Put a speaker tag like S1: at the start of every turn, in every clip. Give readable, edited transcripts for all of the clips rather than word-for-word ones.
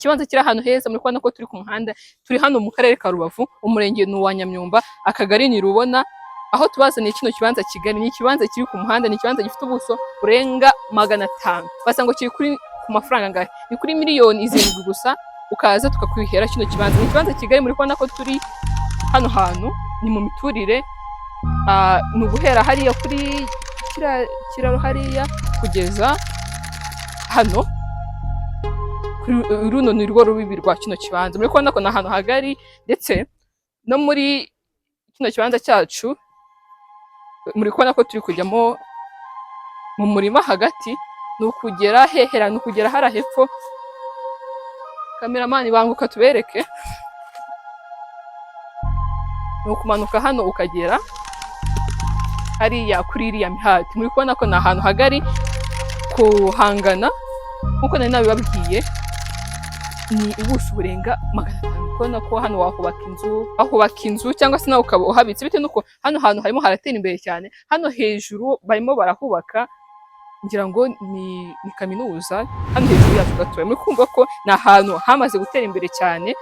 S1: ikibanza kiri ahantu heza, muri kubona ko turi ku muhanda, turi hano mu karere ka Rubavu, umurenge ni uwa Nyamyumba, akagari ni Rubona. Aho tubazaniye kino kibanza Kigali, ni ikibanza kiri ku muhanda, ni ikibanza gifite ubuso burenga 500. Basanga kiri kuri ku mafaranga ngahe, ni kuri miliyoni 7 gusa, ukaza tukakwihera kino kibanza. Ni ikibanza Kigali, muri kubona ko turi hano hantu ni mu miturire, ni uguhera hariya kuri kiraro hariya kugeza hano runo ni rwo rubibi rwa kino kibanza. Muri kubona ko ni ahantu hagari, ndetse no muri kino kibanza cyacu muri kubona ko turi kujyamo mu murima hagati, ni ukugera hehera, ni ukugera hara hepfo. Kameramani banguka tubereke, ni ukumanuka hano ukagera hariya kuri iriya mihati. Muri kubona ko ni ahantu hagari kuhangana, nkuko nari nabibabwiye, ni ubuso burenga 500. Kubona ko hano wahubaka inzu cyangwa se nawe ukaba uhabitse, bitewe nuko hano hantu harimo haratera imbere cyane. Hano hejuru barimo barahubaka, ngira ngo ni kaminuza hano hejuru yacu gatoya. Muri kumva ko ni ahantu hamaze gutera imbere cyane.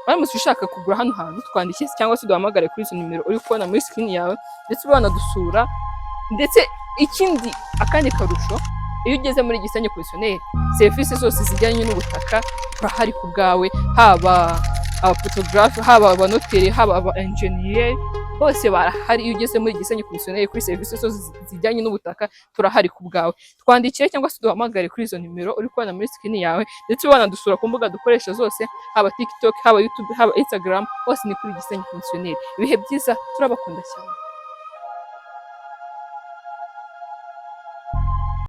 S1: Baramutse ushaka kugura hano hantu, twandikire cyangwa se duhamagare kuri izo nimero uri kubona muri screen yawe, ndetse banadusura. Ndetse ikindi akandi karusho, iyo ugeze muri Gisenyi Concessionaire, serivisi zose zijyanye n'ubutaka turahari ku bwawe, haba abaphotografe, haba abanoteri, haba aba engineer, bose barahari. Iyo ugeze muri Gisenyi Concessionaire, kuri serivisi zose zijyanye n'ubutaka turahari ku bwawe. Twandikire cyangwa se duhamagare kuri izo nimero uri kubona muri screen yawe, ndetse banadusura ku mbuga dukoresha zose, haba TikTok, haba YouTube, haba Instagram, hose ni kuri Gisenyi Concessionaire. Ibihe byiza, turabakunda cyane.